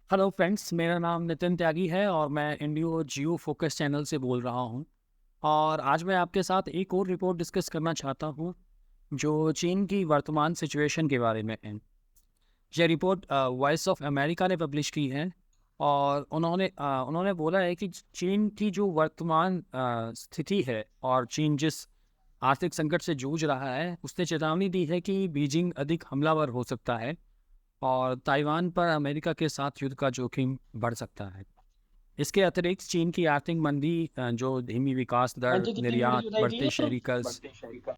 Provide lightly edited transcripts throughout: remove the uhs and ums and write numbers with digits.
Hello friends, मेरा नाम नितिन त्यागी है और मैं इंडियो जियो फोकस चैनल से बोल रहा हूँ। और आज मैं आपके साथ एक और रिपोर्ट डिस्कस करना चाहता हूँ जो चीन की वर्तमान सिचुएशन के बारे में है। ये रिपोर्ट वॉइस ऑफ अमेरिका ने पब्लिश की है और उन्होंने बोला है कि चीन की जो वर्तमान स्थिति है और चीन जिस आर्थिक संकट से जूझ रहा है, उसने चेतावनी दी है कि बीजिंग अधिक हमलावर हो सकता है और ताइवान पर अमेरिका के साथ युद्ध का जोखिम बढ़ सकता है। इसके अतिरिक्त चीन की आर्थिक मंदी, जो धीमी विकास हाँ दर, जी, कितनी मिनट निर्यात, की बताई थी बढ़ते ये? शहरी कर्ज,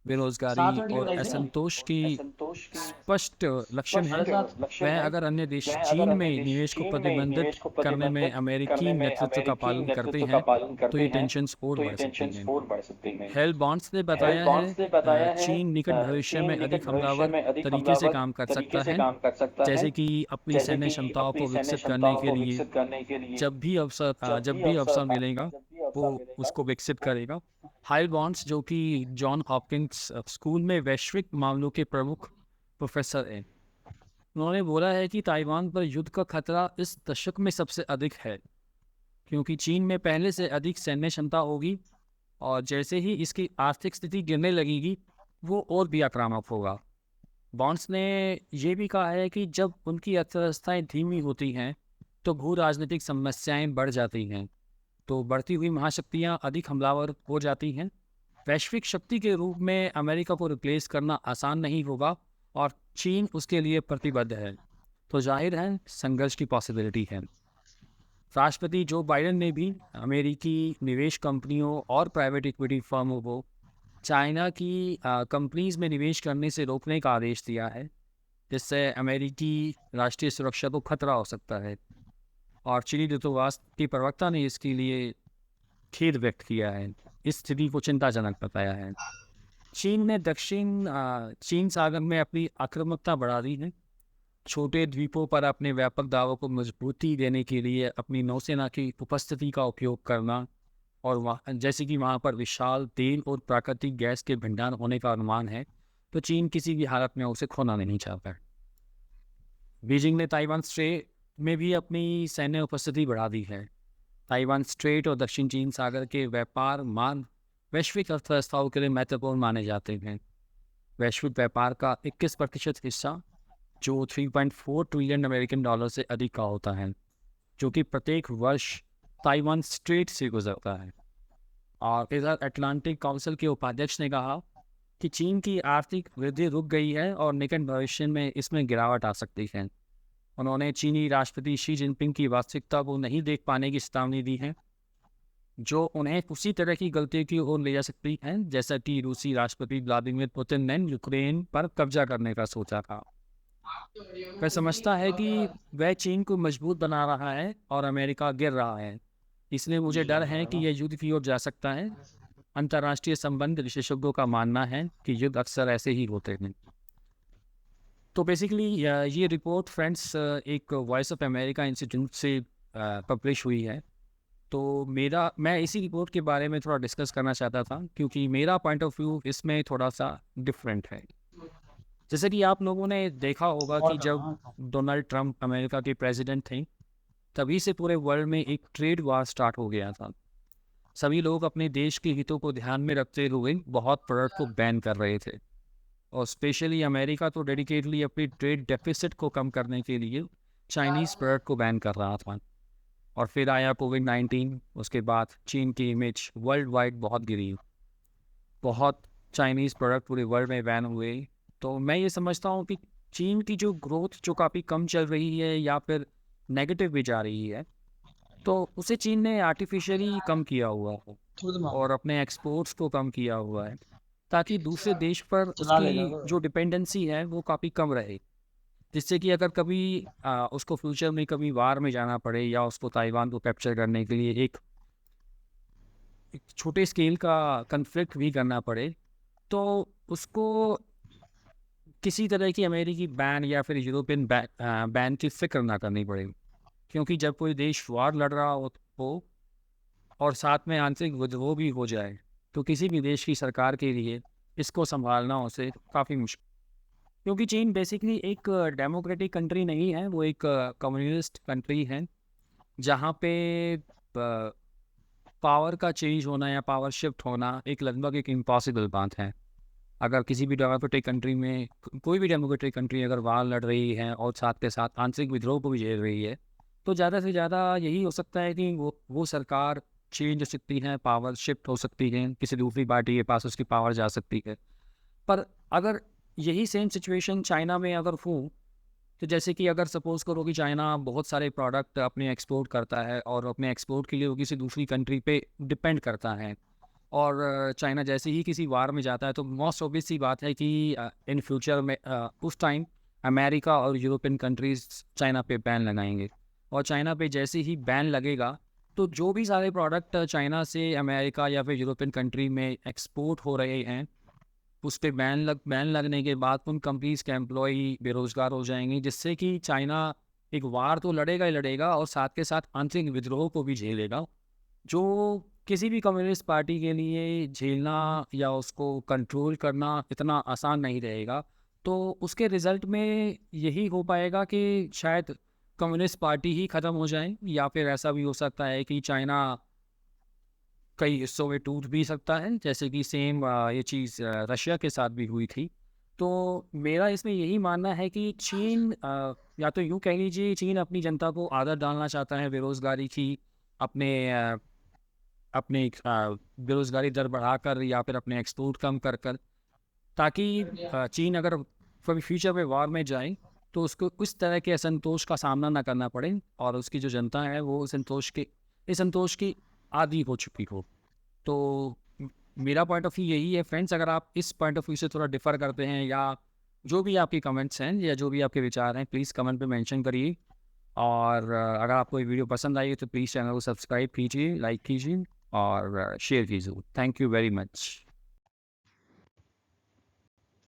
बेरोजगारी 7 मिनट की और बताई थी ना? असंतोष की स्पष्ट लक्षण हैं। साढ़े सात। वह अगर अन्य देश चीन में निवेश को प्रतिबंधित करने में अमेरिकी नेतृत्व का पालन करते हैं तो ये टेंशन्स और बढ़ सकती हैं। हेल बॉन्ड्स ने बताया है चीन निकट भविष्य में अधिक हमलावर तरीके से काम कर सकता है, जैसे कि अपनी सैन्य क्षमताओं को विकसित करने के लिए जब भी अवसर मिलेगा वो उसको विकसित करेगा। हाइल बॉन्ड्स, जो कि जॉन हॉपकिंस स्कूल में वैश्विक मामलों के प्रमुख प्रोफेसर हैं, उन्होंने बोला है कि ताइवान पर युद्ध का खतरा इस दशक में सबसे अधिक है, क्योंकि चीन में पहले से अधिक सैन्य क्षमता होगी और जैसे ही इसकी आर्थिक स्थिति गिरने लगेगी वो और भी आक्रामक होगा। बॉन्ड्स ने यह भी कहा है कि जब उनकी अर्थव्यवस्थाएं धीमी होती हैं तो भू राजनीतिक समस्याएं बढ़ जाती हैं, तो बढ़ती हुई महाशक्तियां अधिक हमलावर हो जाती हैं। वैश्विक शक्ति के रूप में अमेरिका को रिप्लेस करना आसान नहीं होगा और चीन उसके लिए प्रतिबद्ध है, तो जाहिर है संघर्ष की पॉसिबिलिटी है। राष्ट्रपति जो बाइडेन ने भी अमेरिकी निवेश कंपनियों और प्राइवेट इक्विटी फर्मों को चाइना की कंपनीज में निवेश करने से रोकने का आदेश दिया है, जिससे अमेरिकी राष्ट्रीय सुरक्षा को खतरा हो सकता है। और चीनी दूतावास की प्रवक्ता ने इसके लिए खेद व्यक्त किया है, इस स्थिति को चिंताजनक बताया है। चीन ने दक्षिण चीन सागर में अपनी आक्रामकता बढ़ा दी है। छोटे द्वीपों पर अपने व्यापक दावों को मजबूती देने के लिए अपनी नौसेना की उपस्थिति का उपयोग करना और वहाँ जैसे कि वहाँ पर विशाल तेल और प्राकृतिक गैस के भंडार होने का अनुमान है, तो चीन किसी भी हालत में उसे खोना नहीं चाहता है। बीजिंग ने ताइवान स्ट्रेट में भी अपनी सैन्य उपस्थिति बढ़ा दी है। ताइवान स्ट्रेट और दक्षिण चीन सागर के व्यापार मार्ग वैश्विक अर्थव्यवस्थाओं के लिए महत्वपूर्ण माने जाते हैं। वैश्विक व्यापार का 21% हिस्सा, जो 3.4 ट्रिलियन अमेरिकन डॉलर से अधिक का होता है, जो कि प्रत्येक वर्ष ताइवान स्ट्रेट से गुजरता है। और इधर अटलांटिक काउंसिल के उपाध्यक्ष ने कहा कि चीन की आर्थिक वृद्धि रुक गई है और निकट भविष्य में इसमें गिरावट आ सकती है। उन्होंने चीनी राष्ट्रपति शी जिनपिंग की वास्तविकता को नहीं देख पाने की चेतावनी दी है, जो उन्हें उसी तरह की गलती की ओर ले जा सकती है जैसा कि रूसी राष्ट्रपति व्लादिमीर पुतिन ने यूक्रेन पर कब्जा करने का सोचा था। वह समझता है कि वह चीन को मजबूत बना रहा है और अमेरिका गिर रहा है, इसलिए मुझे डर है कि यह युद्ध की ओर जा सकता है। अंतर्राष्ट्रीय संबंध विशेषज्ञों का मानना है कि युद्ध अक्सर ऐसे ही होते हैं। तो बेसिकली ये रिपोर्ट फ्रेंड्स एक वॉइस ऑफ अमेरिका इंस्टीट्यूट से पब्लिश हुई है। तो मैं इसी रिपोर्ट के बारे में थोड़ा डिस्कस करना चाहता था, क्योंकि मेरा पॉइंट ऑफ व्यू इसमें थोड़ा सा डिफरेंट है। जैसे कि आप लोगों ने देखा होगा और कि जब करना। डोनाल्ड ट्रंप अमेरिका के प्रेसिडेंट थे, तभी से पूरे वर्ल्ड में एक ट्रेड वार स्टार्ट हो गया था। सभी लोग अपने देश के हितों को ध्यान में रखते हुए बहुत प्रोडक्ट को बैन कर रहे थे, और स्पेशली अमेरिका तो डेडिकेटली अपनी ट्रेड डेफिसिट को कम करने के लिए चाइनीज़ प्रोडक्ट को बैन कर रहा था। और फिर आया कोविड-19, उसके बाद चीन की इमेज वर्ल्ड वाइड बहुत गिरी, बहुत चाइनीज़ प्रोडक्ट पूरे वर्ल्ड में बैन हुए। तो मैं ये समझता हूँ कि चीन की जो ग्रोथ जो काफ़ी कम चल रही है या फिर नेगेटिव भी जा रही है, तो उसे चीन ने आर्टिफिशियली कम किया हुआ है खुद में और अपने एक्सपोर्ट्स को कम किया हुआ है, ताकि दूसरे देश पर चला उसकी लेगा जो डिपेंडेंसी है वो काफ़ी कम रहे, जिससे कि अगर कभी उसको फ्यूचर में कभी वार में जाना पड़े या उसको ताइवान को कैप्चर करने के लिए एक छोटे स्केल का कन्फ्लिक्ट भी करना पड़े, तो उसको किसी तरह की अमेरिकी बैन या फिर यूरोपियन बैन की फिक्र ना करनी पड़ेगी। क्योंकि जब कोई देश वार लड़ रहा हो और साथ में आंतरिक विद्रोह भी हो जाए, तो किसी भी देश की सरकार के लिए इसको संभालना उसे काफ़ी मुश्किल, क्योंकि चीन बेसिकली एक डेमोक्रेटिक कंट्री नहीं है, वो एक कम्युनिस्ट कंट्री है, जहाँ पे पावर का चेंज होना या पावर शिफ्ट होना एक लगभग एक इम्पॉसिबल बात है। अगर किसी भी डेमोक्रेटिक कंट्री में कोई भी डेमोक्रेटिक कंट्री अगर वार लड़ रही है और साथ के साथ आंतरिक विद्रोह को भी झेल रही है, तो ज़्यादा से ज़्यादा यही हो सकता है कि वो सरकार चेंज हो सकती है, पावर शिफ्ट हो सकती है, किसी दूसरी पार्टी के पास उसकी पावर जा सकती है। पर अगर यही सेम सिचुएशन चाइना में अगर हो, तो जैसे कि अगर सपोज़ करो कि चाइना बहुत सारे प्रोडक्ट अपने एक्सपोर्ट करता है और अपने एक्सपोर्ट के लिए वो किसी दूसरी कंट्री पे डिपेंड करता है, और चाइना जैसे ही किसी वार में जाता है, तो मोस्ट ऑब्वियस सी बात है कि इन फ्यूचर में उस टाइम अमेरिका और यूरोपियन कंट्रीज चाइना पे बैन लगाएंगे। और चाइना पे जैसे ही बैन लगेगा, तो जो भी सारे प्रोडक्ट चाइना से अमेरिका या फिर यूरोपियन कंट्री में एक्सपोर्ट हो रहे हैं, उस पर बैन लगने के बाद उन कंपनीज के एम्प्लॉय बेरोजगार हो जाएंगे, जिससे कि चाइना एक वार तो लड़ेगा ही लड़ेगा और साथ के साथ आंतरिक विद्रोह को भी झेलेगा, जो किसी भी कम्युनिस्ट पार्टी के लिए झेलना या उसको कंट्रोल करना इतना आसान नहीं रहेगा। तो उसके रिजल्ट में यही हो पाएगा कि शायद कम्युनिस्ट पार्टी ही ख़त्म हो जाए, या फिर ऐसा भी हो सकता है कि चाइना कई हिस्सों में टूट भी सकता है, जैसे कि सेम ये चीज़ रशिया के साथ भी हुई थी। तो मेरा इसमें यही मानना है कि चीन या तो यूँ कह लीजिए, चीन अपनी जनता को आदत डालना चाहता है बेरोज़गारी की, अपने अपने बेरोज़गारी दर बढ़ाकर या फिर अपने एक्सपोर्ट कम कर कर, ताकि चीन अगर कभी फ्यूचर में वॉर में जाए, तो उसको इस तरह के असंतोष का सामना ना करना पड़े और उसकी जो जनता है वो इस संतोष की आदी हो चुकी हो। तो मेरा पॉइंट ऑफ व्यू यही है फ्रेंड्स। अगर आप इस पॉइंट ऑफ व्यू से थोड़ा डिफर करते हैं, या जो भी आपके कमेंट्स हैं या जो भी आपके विचार हैं, प्लीज़ कमेंट पे मेंशन करिए। और अगर आपको ये वीडियो पसंद आई है तो प्लीज़ चैनल को सब्सक्राइब कीजिए, लाइक कीजिए और शेयर कीजिए। Thank you very much.